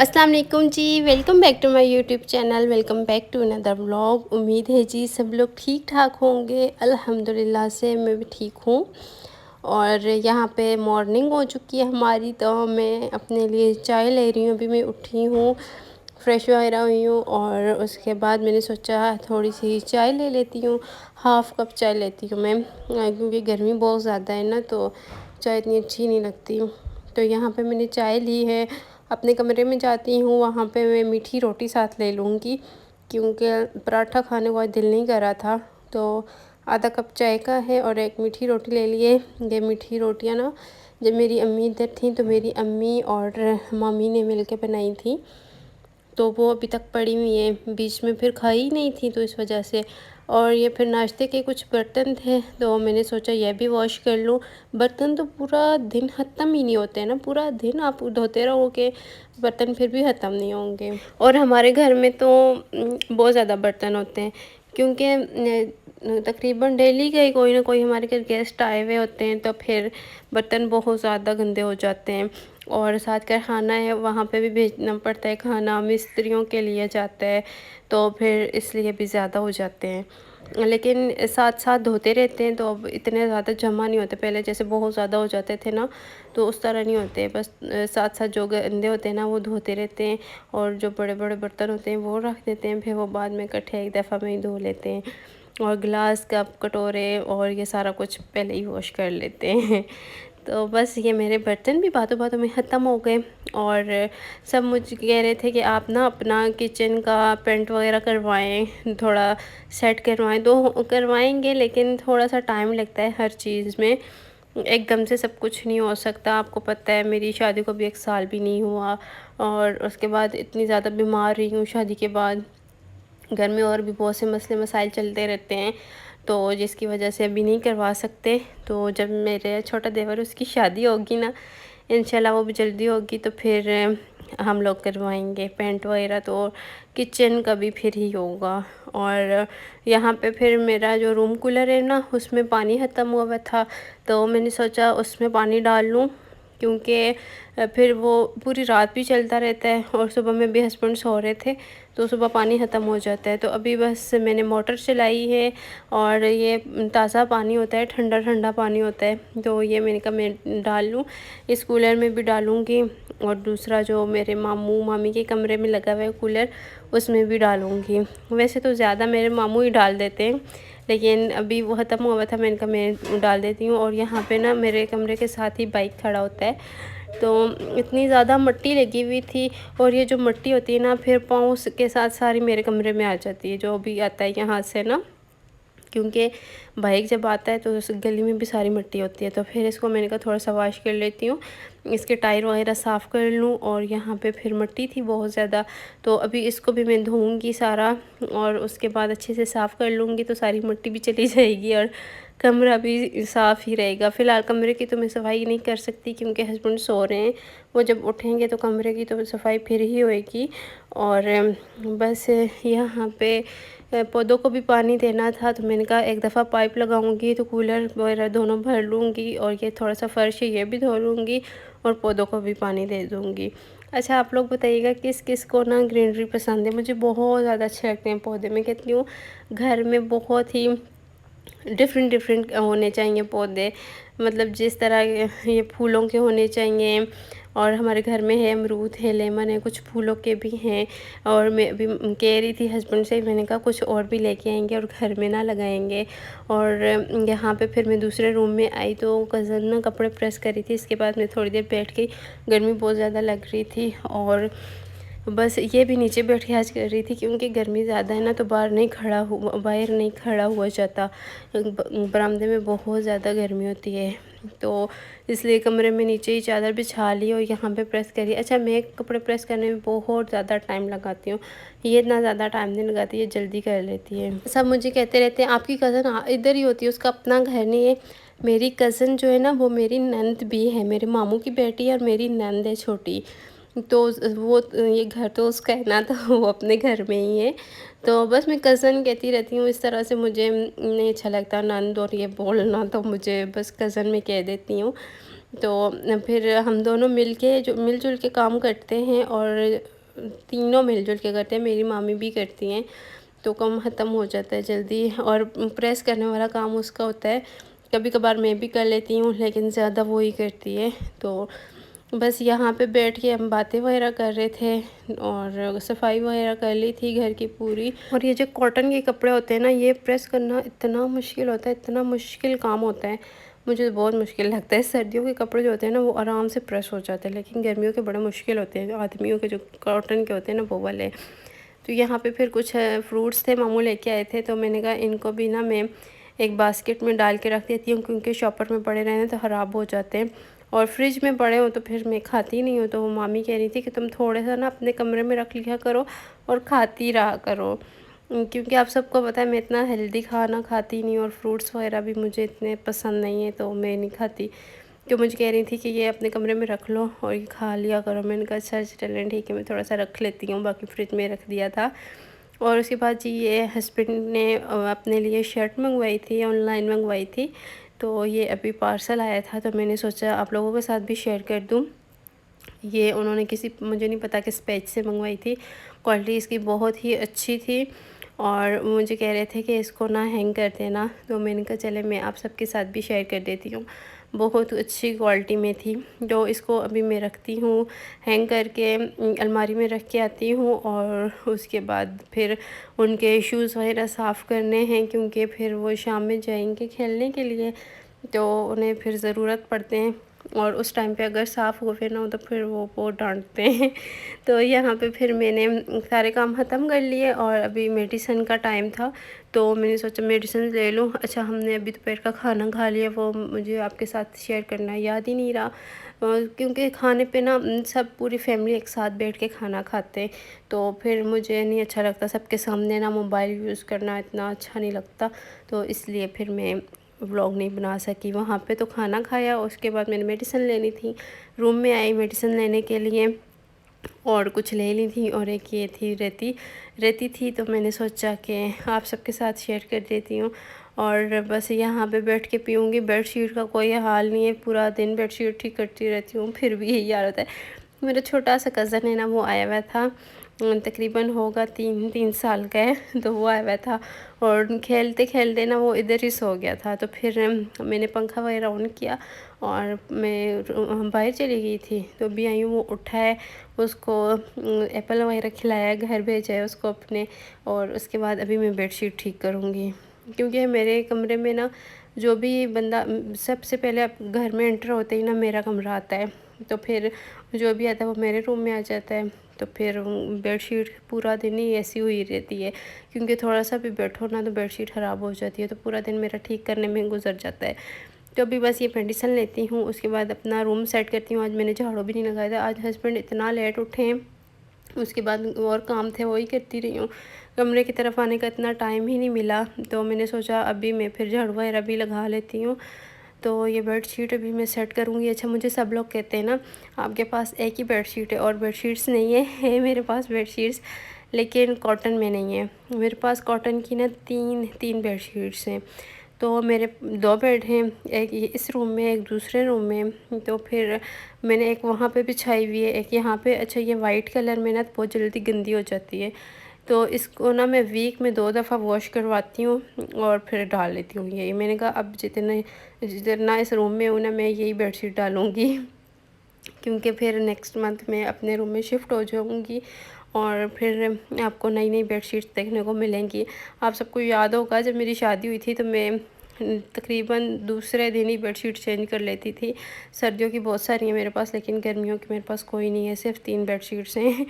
अस्सलाम वालेकुम जी। Welcome back to my YouTube channel. Welcome back to another vlog. उम्मीद है जी सब लोग ठीक ठाक होंगे। अल्हम्दुलिल्लाह से मैं भी ठीक हूँ। और यहाँ पे मॉर्निंग हो चुकी है हमारी, तो मैं अपने लिए चाय ले रही हूँ। अभी मैं उठी हूँ, फ्रेश वगैरह हुई हूँ और उसके बाद मैंने सोचा थोड़ी सी चाय ले लेती हूँ। हाफ़ कप चाय लेती हूँ मैं, क्योंकि गर्मी बहुत ज़्यादा है ना, तो चाय इतनी अच्छी नहीं लगती। तो यहाँ पे मैंने चाय ली है। अपने कमरे में जाती हूँ, वहाँ पे मैं मीठी रोटी साथ ले लूँगी, क्योंकि पराठा खाने का दिल नहीं कर रहा था। तो आधा कप चाय का है और एक मीठी रोटी ले लिए। ये मीठी रोटियाँ ना, जब मेरी अम्मी इधर थी तो मेरी अम्मी और मम्मी ने मिल के बनाई थी, तो वो अभी तक पड़ी हुई है। बीच में फिर खाई नहीं थी तो इस वजह से। और ये फिर नाश्ते के कुछ बर्तन थे, तो मैंने सोचा यह भी वॉश कर लूँ। बर्तन तो पूरा दिन ख़त्म ही नहीं होते हैं ना, पूरा दिन आप धोते रहोगे बर्तन फिर भी ख़त्म नहीं होंगे। और हमारे घर में तो बहुत ज़्यादा बर्तन होते हैं, क्योंकि तकरीबन डेली के कोई ना कोई हमारे घर गेस्ट आए हुए होते हैं, तो फिर बर्तन बहुत ज़्यादा गंदे हो जाते हैं। और साथ का खाना है, वहाँ पे भी भेजना पड़ता है, खाना मिस्त्रियों के लिए जाता है, तो फिर इसलिए भी ज़्यादा हो जाते हैं। लेकिन साथ साथ धोते रहते हैं, तो अब इतने ज़्यादा जमा नहीं होते। पहले जैसे बहुत ज़्यादा हो जाते थे ना, तो उस तरह नहीं होते। बस साथ साथ जो गंदे होते हैं ना वो धोते रहते हैं, और जो बड़े बड़े बर्तन होते हैं वो रख देते हैं, फिर वो बाद में इकट्ठे एक दफ़ा में ही धो लेते हैं। और गिलास कप कटोरे और ये सारा कुछ पहले ही वॉश कर लेते हैं। तो बस ये मेरे बर्तन भी बातों बातों में ख़त्म हो गए। और सब मुझे कह रहे थे कि आप ना अपना किचन का पेंट वगैरह करवाएं, थोड़ा सेट करवाएं। तो करवाएंगे, लेकिन थोड़ा सा टाइम लगता है हर चीज़ में, एकदम से सब कुछ नहीं हो सकता। आपको पता है मेरी शादी को भी 1 साल भी नहीं हुआ, और उसके बाद इतनी ज़्यादा बीमार रही हूँ शादी के बाद। घर में और भी बहुत से मसले मसाइल चलते रहते हैं, तो जिसकी वजह से अभी नहीं करवा सकते। तो जब मेरे छोटा देवर उसकी शादी होगी ना, इंशाल्लाह वो भी जल्दी होगी, तो फिर हम लोग करवाएंगे पेंट वगैरह। तो किचन का भी फिर ही होगा। और यहाँ पे फिर मेरा जो रूम कूलर है ना, उसमें पानी ख़त्म हुआ था, तो मैंने सोचा उसमें पानी डाल लूँ, क्योंकि फिर वो पूरी रात भी चलता रहता है, और सुबह में भी हस्बैंड सो रहे थे, तो सुबह पानी ख़त्म हो जाता है। तो अभी बस मैंने मोटर चलाई है, और ये ताज़ा पानी होता है, ठंडा ठंडा पानी होता है, तो ये मैंने कहा मैं डाल लूँ। इस कूलर में भी डालूँगी, और दूसरा जो मेरे मामू मामी के कमरे में लगा हुआ है कूलर, उसमें भी डालूँगी। वैसे तो ज़्यादा मेरे मामू ही डाल देते हैं, लेकिन अभी वो ख़त्म हुआ था, मैंने कहा मैं डाल देती हूँ। और यहाँ पे ना मेरे कमरे के साथ ही बाइक खड़ा होता है, तो इतनी ज़्यादा मिट्टी लगी हुई थी, और ये जो मिट्टी होती है ना, फिर पाँव के साथ सारी मेरे कमरे में आ जाती है, जो भी आता है यहाँ से ना, क्योंकि बाइक जब आता है तो उस गली में भी सारी मिट्टी होती है। तो फिर इसको मैंने कहा थोड़ा सा वॉश कर लेती हूँ, इसके टायर वगैरह साफ़ कर लूँ। और यहाँ पे फिर मिट्टी थी बहुत ज़्यादा, तो अभी इसको भी मैं धोऊँगी सारा, और उसके बाद अच्छे से साफ़ कर लूँगी, तो सारी मिट्टी भी चली जाएगी और कमरा भी साफ़ ही रहेगा। फ़िलहाल कमरे की तो मैं सफाई नहीं कर सकती, क्योंकि हस्बैंड सो रहे हैं, वो जब उठेंगे तो कमरे की तो सफाई फिर ही होएगी। और बस यहाँ पे पौधों को भी पानी देना था, तो मैंने कहा एक दफ़ा पाइप लगाऊंगी तो कूलर वगैरह दोनों भर लूँगी, और ये थोड़ा सा फ़र्श है ये भी धो लूँगी, और पौधों को भी पानी दे दूँगी। अच्छा, आप लोग बताइएगा किस किस को ना ग्रीनरी पसंद है। मुझे बहुत ज़्यादा अच्छे लगते हैं पौधे। मैं कहती हूँ घर में बहुत ही डिफरेंट डिफरेंट होने चाहिए पौधे, मतलब जिस तरह ये फूलों के होने चाहिए। और हमारे घर में है अमरूद है, लेमन है, कुछ फूलों के भी हैं। और मैं अभी कह रही थी हस्बैंड से, मैंने कहा कुछ और भी लेके आएंगे और घर में ना लगाएंगे। और यहाँ पे फिर मैं दूसरे रूम में आई, तो कज़न ना कपड़े प्रेस कर रही थी। इसके बाद मैं थोड़ी देर बैठ गई, गर्मी बहुत ज़्यादा लग रही थी, और बस ये भी नीचे बैठ के आज कर रही थी, क्योंकि गर्मी ज़्यादा है ना, तो बाहर नहीं खड़ा हुआ जाता। बरामदे में बहुत ज़्यादा गर्मी होती है, तो इसलिए कमरे में नीचे ही चादर बिछा ली और यहाँ पे प्रेस करी। अच्छा, मैं कपड़े प्रेस करने में बहुत ज़्यादा टाइम लगाती हूँ, ये इतना ज़्यादा टाइम नहीं लगाती, ये जल्दी कर लेती है। सब मुझे कहते रहते हैं आपकी कज़न इधर ही होती है, उसका अपना घर नहीं है। मेरी कज़न जो है ना, वो मेरी नंद भी है, मेरे मामू की बेटी है, और मेरी नंद है छोटी। तो वो ये घर तो उसका है ना, तो वो अपने घर में ही है। तो बस मैं कज़न कहती रहती हूँ, इस तरह से मुझे नहीं अच्छा लगता नंद और ये बोलना, तो मुझे बस कज़न में कह देती हूँ। तो फिर हम दोनों मिलजुल के काम करते हैं, और तीनों मिलजुल के करते हैं। मेरी मामी भी करती हैं, तो काम ख़त्म हो जाता है जल्दी। और प्रेस करने वाला काम उसका होता है, कभी कभार मैं भी कर लेती हूँ, लेकिन ज़्यादा वो ही करती है। तो बस यहाँ पे बैठ के हम बातें वगैरह कर रहे थे, और सफाई वगैरह कर ली थी घर की पूरी। और ये जो कॉटन के कपड़े होते हैं ना, ये प्रेस करना इतना मुश्किल होता है, इतना मुश्किल काम होता है, मुझे तो बहुत मुश्किल लगता है। सर्दियों के कपड़े जो होते हैं ना, वो आराम से प्रेस हो जाते हैं, लेकिन गर्मियों के बड़े मुश्किल होते हैं। आदमियों के जो कॉटन के होते हैं ना, वो वाले। तो यहाँ पे फिर कुछ फ्रूट्स थे, मामू लेके आए थे, तो मैंने कहा इनको भी ना मैं एक बास्केट में डाल के रख देती हूँ, क्योंकि शॉपर में पड़े रहने तो ख़राब हो जाते हैं, और फ्रिज में पड़े हो तो फिर मैं खाती नहीं हूँ। तो वो मामी कह रही थी कि तुम थोड़ा सा ना अपने कमरे में रख लिया करो और खाती रहा करो, क्योंकि आप सबको पता है मैं इतना हेल्दी खाना खाती नहीं, और फ्रूट्स वगैरह भी मुझे इतने पसंद नहीं है, तो मैं नहीं खाती। तो मुझे कह रही थी कि ये अपने कमरे में रख लो और ये खा लिया करो। मैंने कहा अच्छा चलें ठीक है, मैं थोड़ा सा रख लेती हूँ, बाकी फ्रिज में रख दिया था। और उसके बाद जी ये हस्बैंड ने अपने लिए शर्ट मंगवाई थी, ऑनलाइन मंगवाई थी, तो ये अभी पार्सल आया था, तो मैंने सोचा आप लोगों के साथ भी शेयर कर दूँ। ये उन्होंने किसी, मुझे नहीं पता किस पेज से मंगवाई थी, क्वालिटी इसकी बहुत ही अच्छी थी, और मुझे कह रहे थे कि इसको ना हैंग कर देना, तो मैंने कहा चले मैं आप सबके साथ भी शेयर कर देती हूँ। बहुत अच्छी क्वालिटी में थी, तो इसको अभी मैं रखती हूँ हैंग करके, अलमारी में रख के आती हूँ। और उसके बाद फिर उनके शूज़ वगैरह साफ़ करने हैं, क्योंकि फिर वो शाम में जाएंगे खेलने के लिए, तो उन्हें फिर ज़रूरत पड़ते हैं, और उस टाइम पे अगर साफ़ हुए ना हो तो फिर वो बहुत डांटते हैं। तो यहाँ पे फिर मैंने सारे काम ख़त्म कर लिए, और अभी मेडिसिन का टाइम था, तो मैंने सोचा मेडिसिन ले लूँ। अच्छा, हमने अभी दोपहर का खाना खा लिया, वो मुझे आपके साथ शेयर करना याद ही नहीं रहा, क्योंकि खाने पे ना सब पूरी फैमिली एक साथ बैठ के खाना खाते हैं, तो फिर मुझे नहीं अच्छा लगता सबके सामने ना मोबाइल यूज़ करना, इतना अच्छा नहीं लगता, तो इसलिए फिर मैं व्लॉग नहीं बना सकी। वहाँ पे तो खाना खाया, उसके बाद मैंने मेडिसिन लेनी थी, रूम में आई मेडिसिन लेने के लिए, और कुछ ले ली थी, और एक ये थी रेती थी, तो मैंने सोचा कि आप सबके साथ शेयर कर देती हूँ। और बस यहाँ पे बैठ के पीऊँगी। बेडशीट का कोई हाल नहीं है, पूरा दिन बेडशीट ठीक करती रहती हूँ, फिर भी यही हाल होता है। मेरा छोटा सा कज़न है ना, वो आया हुआ था, तकरीबन होगा 3 साल का है, तो वो आया हुआ था, और खेलते खेलते ना वो इधर ही सो गया था। तो फिर मैंने पंखा वगैरह ऑन किया, और मैं बाहर चली गई थी, तो अभी आई हूँ, वो उठा है, उसको एप्पल वगैरह खिलाया, घर भेजा है उसको अपने, और उसके बाद अभी मैं बेडशीट ठीक करूँगी, क्योंकि मेरे कमरे में ना जो भी बंदा, सबसे पहले आप घर में एंटर होते ही ना मेरा कमरा आता है, तो फिर जो भी आता है वो मेरे रूम में आ जाता है, तो फिर बेडशीट पूरा दिन ही ऐसी हुई रहती है, क्योंकि थोड़ा सा भी बैठो ना तो बेडशीट ख़राब हो जाती है, तो पूरा दिन मेरा ठीक करने में गुजर जाता है। तो अभी बस ये मेडिसिन लेती हूँ, उसके बाद अपना रूम सेट करती हूँ। आज मैंने झाड़ू भी नहीं लगाया था, आज हस्बैंड इतना लेट उठे हैं, उसके बाद और काम थे वही करती रही हूँ, कमरे की तरफ आने का इतना टाइम ही नहीं मिला, तो मैंने सोचा अभी मैं फिर झाड़ू वगैरह भी लगा लेती हूँ। तो ये बेडशीट अभी मैं सेट करूँगी। अच्छा, मुझे सब लोग कहते हैं ना आपके पास एक ही बेडशीट है, और बेडशीट्स नहीं है मेरे पास बेडशीट्स, लेकिन कॉटन में नहीं है मेरे पास। कॉटन की ना तीन बेडशीट्स हैं, तो मेरे 2 बेड हैं, एक इस रूम में, एक दूसरे रूम में, तो फिर मैंने एक वहाँ पे बिछाई हुई है, एक यहाँ पे। अच्छा, ये वाइट कलर में ना बहुत जल्दी गंदी हो जाती है, तो इसको ना मैं वीक में 2 दफ़ा वॉश करवाती हूँ, और फिर डाल लेती हूँ। यही मैंने कहा अब जितना इस रूम में हूँ ना, मैं यही बेडशीट डालूँगी, क्योंकि फिर नेक्स्ट मंथ मैं अपने रूम में शिफ्ट हो जाऊँगी, और फिर आपको नई नई बेडशीट्स देखने को मिलेंगी। आप सबको याद होगा जब मेरी शादी हुई थी, तो मैं तकरीबन दूसरे दिन ही बेडशीट चेंज कर लेती थी। सर्दियों की बहुत सारी हैं मेरे पास, लेकिन गर्मियों की मेरे पास कोई नहीं है, सिर्फ 3 बेडशीट्स हैं।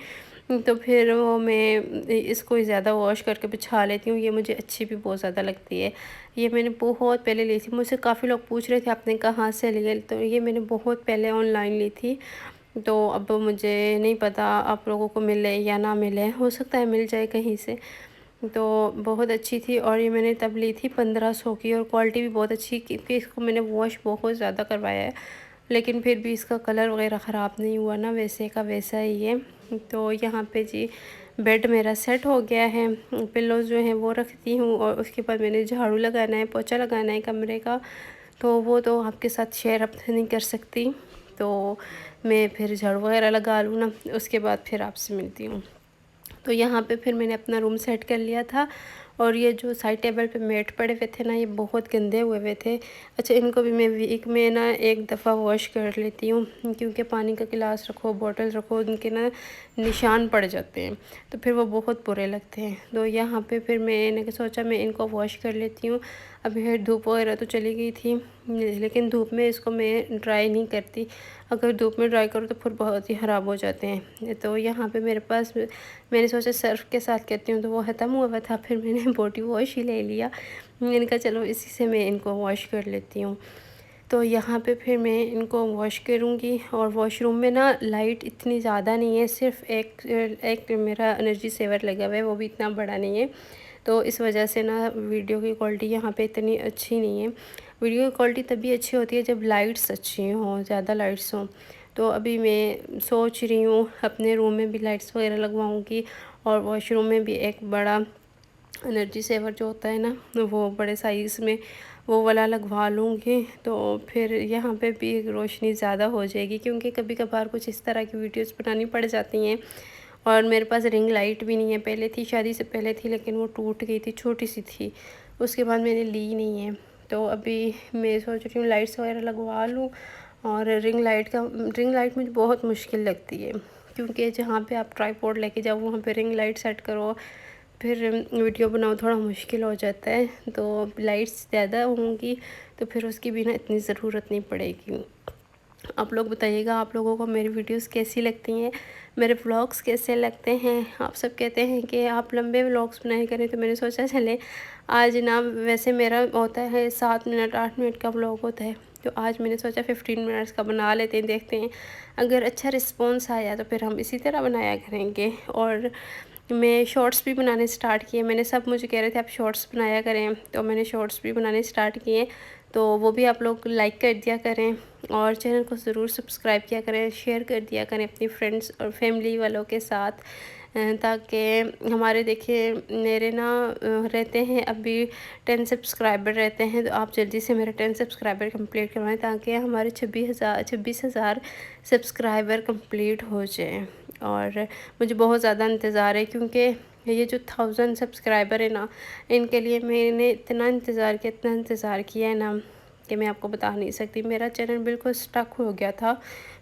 तो फिर वो मैं इसको ज़्यादा वॉश करके बिछा लेती हूँ। ये मुझे अच्छी भी बहुत ज़्यादा लगती है। ये मैंने बहुत पहले ली थी, मुझसे काफ़ी लोग पूछ रहे थे आपने कहाँ से लिए, तो ये मैंने बहुत पहले ऑनलाइन ली थी। तो अब मुझे नहीं पता आप लोगों को मिले या ना मिले, हो सकता है मिल जाए कहीं से। तो बहुत अच्छी थी, और ये मैंने तब ली थी 1500 की, और क्वालिटी भी बहुत अच्छी, क्योंकि इसको मैंने वॉश बहुत ज़्यादा करवाया है, लेकिन फिर भी इसका कलर वगैरह ख़राब नहीं हुआ ना, वैसे का वैसा ही है। तो यहाँ पे जी बेड मेरा सेट हो गया है, पिल्लोज़ जो हैं वो रखती हूँ, और उसके बाद मैंने झाड़ू लगाना है, पोछा लगाना है कमरे का। तो वो तो आपके साथ शेयर अब नहीं कर सकती। तो मैं फिर झाड़ू वगैरह लगा लूँ ना, उसके बाद फिर आपसे मिलती हूँ। तो यहाँ पे फिर मैंने अपना रूम सेट कर लिया था। और ये जो साइड टेबल पे मैट पड़े हुए थे ना, ये बहुत गंदे हुए हुए थे। अच्छा, इनको भी मैं वीक में ना एक दफ़ा वॉश कर लेती हूँ, क्योंकि पानी का गिलास रखो, बॉटल रखो, उनके ना निशान पड़ जाते हैं, तो फिर वो बहुत बुरे लगते हैं। तो यहाँ पे फिर मैंने सोचा मैं इनको वॉश कर लेती हूँ। अभी धूप वगैरह तो चली गई थी, लेकिन धूप में इसको मैं ड्राई नहीं करती। अगर धूप में ड्राई करो तो फिर बहुत ही ख़राब हो जाते हैं। तो यहाँ पे मेरे पास, मैंने सोचा सर्फ के साथ करती हूँ, तो वो ख़त्म हुआ था। फिर मैंने बॉडी वॉश ही ले लिया। मैंने कहा चलो इसी से मैं इनको वॉश कर लेती हूँ। तो यहाँ पे फिर मैं इनको वॉश करूँगी। और वॉशरूम में ना लाइट इतनी ज़्यादा नहीं है, सिर्फ एक मेरा एनर्जी सेवर लगा हुआ है, वो भी इतना बड़ा नहीं है। तो इस वजह से ना वीडियो की क्वालिटी यहाँ पे इतनी अच्छी नहीं है। वीडियो की क्वालिटी तभी अच्छी होती है जब लाइट्स अच्छी हों, ज़्यादा लाइट्स हों। तो अभी मैं सोच रही हूँ अपने रूम में भी लाइट्स वगैरह लगवाऊँगी, और वॉशरूम में भी एक बड़ा एनर्जी सेवर जो होता है ना, वो बड़े साइज़ में वो वाला लगवा लूँगी। तो फिर यहाँ पे भी रोशनी ज़्यादा हो जाएगी, क्योंकि कभी कभार कुछ इस तरह की वीडियोस बनानी पड़ जाती हैं। और मेरे पास रिंग लाइट भी नहीं है, पहले थी, शादी से पहले थी, लेकिन वो टूट गई थी, छोटी सी थी, उसके बाद मैंने ली नहीं है। तो अभी मैं सोच रही हूँ लाइट्स वगैरह लगवा लूँ। और रिंग लाइट मुझे बहुत मुश्किल लगती है, क्योंकि जहाँ पे आप ट्राईपॉड लेके जाओ वहाँ पे रिंग लाइट सेट करो, फिर वीडियो बनाओ, थोड़ा मुश्किल हो जाता है। तो लाइट्स ज़्यादा होंगी तो फिर उसकी भी ना इतनी ज़रूरत नहीं पड़ेगी। आप लोग बताइएगा, आप लोगों को मेरी वीडियोस कैसी लगती हैं, मेरे व्लॉग्स कैसे लगते हैं। आप सब कहते हैं कि आप लंबे व्लॉग्स बनाया करें, तो मैंने सोचा चले आज ना, वैसे मेरा होता है 7 मिनट 8 मिनट का व्लॉग होता है, तो आज मैंने सोचा 15 मिनट्स का बना लेते हैं, देखते हैं अगर अच्छा रिस्पॉन्स आया तो फिर हम इसी तरह बनाया करेंगे। और मैं शॉर्ट्स भी बनाने स्टार्ट किए। मैंने सब मुझे कह रहे थे आप शॉर्ट्स बनाया करें, तो मैंने शॉर्ट्स भी बनाने स्टार्ट किए। तो वो भी आप लोग लाइक कर दिया करें, और चैनल को ज़रूर सब्सक्राइब किया करें, शेयर कर दिया करें अपनी फ्रेंड्स और फैमिली वालों के साथ, ताकि हमारे देखिए मेरे ना रहते हैं अभी 10 सब्सक्राइबर रहते हैं। तो आप जल्दी से मेरे 10 सब्सक्राइबर कंप्लीट करवाएं, ताकि हमारे 26,000 सब्सक्राइबर कंप्लीट हो जाएं। और मुझे बहुत ज़्यादा इंतज़ार है, क्योंकि ये जो 1000 सब्सक्राइबर है ना, इनके लिए मैंने इतना इंतज़ार किया है ना, कि मैं आपको बता नहीं सकती। मेरा चैनल बिल्कुल स्टक हो गया था,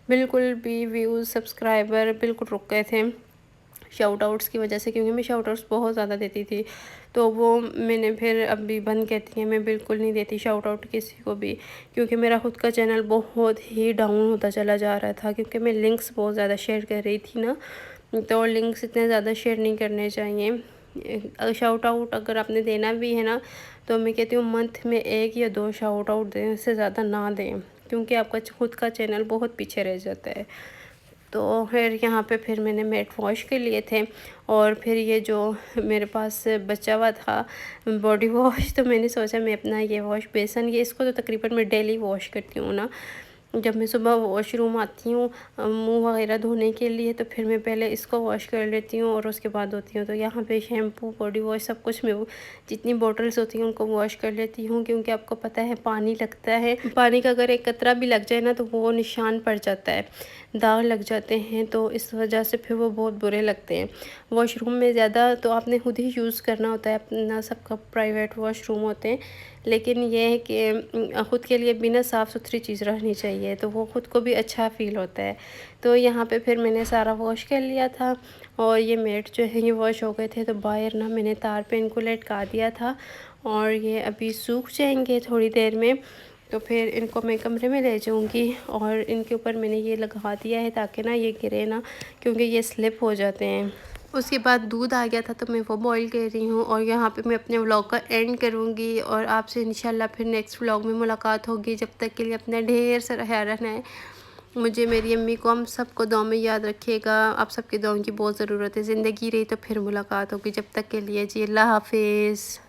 बिल्कुल भी व्यूज़ सब्सक्राइबर बिल्कुल रुक गए थे शाउट आउट्स की वजह से, क्योंकि मैं शाउट आउट्स बहुत ज़्यादा देती थी। तो वो मैंने फिर अभी बंद कर दिए, मैं बिल्कुल नहीं देती शाउट आउट किसी को भी, क्योंकि मेरा खुद का चैनल बहुत ही डाउन होता चला जा रहा था, क्योंकि मैं लिंक्स बहुत ज़्यादा शेयर कर रही थी ना। तो लिंक्स इतने ज़्यादा शेयर नहीं करने चाहिए। शाउट आउट अगर आपने देना भी है ना, तो मैं कहती हूँ मंथ में 1 या 2 शाउट आउट दें, इससे ज़्यादा ना दें, क्योंकि आपका खुद का चैनल बहुत पीछे रह जाता है। तो फिर यहाँ पे फिर मैंने मैट वॉश के लिए थे, और फिर ये जो मेरे पास बचा हुआ था बॉडी वॉश, तो मैंने सोचा मैं अपना ये वॉश बेसन, ये इसको तो तकरीबन मैं डेली वॉश करती हूँ ना। जब मैं सुबह वॉशरूम आती हूँ मुंह वगैरह धोने के लिए, तो फिर मैं पहले इसको वॉश कर लेती हूँ और उसके बाद धोती हूँ। तो यहाँ पे शैम्पू, बॉडी वॉश, सब कुछ मैं जितनी बॉटल्स होती हैं उनको वॉश कर लेती हूँ, क्योंकि आपको पता है पानी लगता है, पानी का अगर एक कतरा भी लग जाए ना, तो वो निशान पड़ जाता है, दाग लग जाते हैं। तो इस वजह से फिर वो बहुत बुरे लगते हैं। वॉशरूम में ज़्यादा तो आपने खुद ही यूज़ करना होता है, अपना सबका प्राइवेट वॉशरूम होते हैं, लेकिन ये है कि ख़ुद के लिए भी ना साफ़ सुथरी चीज़ रहनी चाहिए, तो वो ख़ुद को भी अच्छा फ़ील होता है। तो यहाँ पे फिर मैंने सारा वॉश कर लिया था, और ये मैट जो है ये वॉश हो गए थे। तो बाहर ना मैंने तार पे इनको लटका दिया था, और ये अभी सूख जाएंगे थोड़ी देर में। तो फिर इनको मैं कमरे में ले जाऊंगी, और इनके ऊपर मैंने ये लगा दिया है ताकि ना ये गिरे ना, क्योंकि ये स्लिप हो जाते हैं। उसके बाद दूध आ गया था, तो मैं वो बॉईल कर रही हूँ, और यहाँ पे मैं अपने व्लॉग का एंड करूँगी, और आपसे इंशाल्लाह फिर नेक्स्ट व्लॉग में मुलाकात होगी। जब तक के लिए अपना ढेर सारा ख्याल रखना है। मुझे, मेरी अम्मी को, हम सबको दुआ में याद रखिएगा। आप सबकी दुआओं की बहुत ज़रूरत है। ज़िंदगी रही तो फिर मुलाकात होगी। जब तक के लिए जी अल्लाह हाफिज़।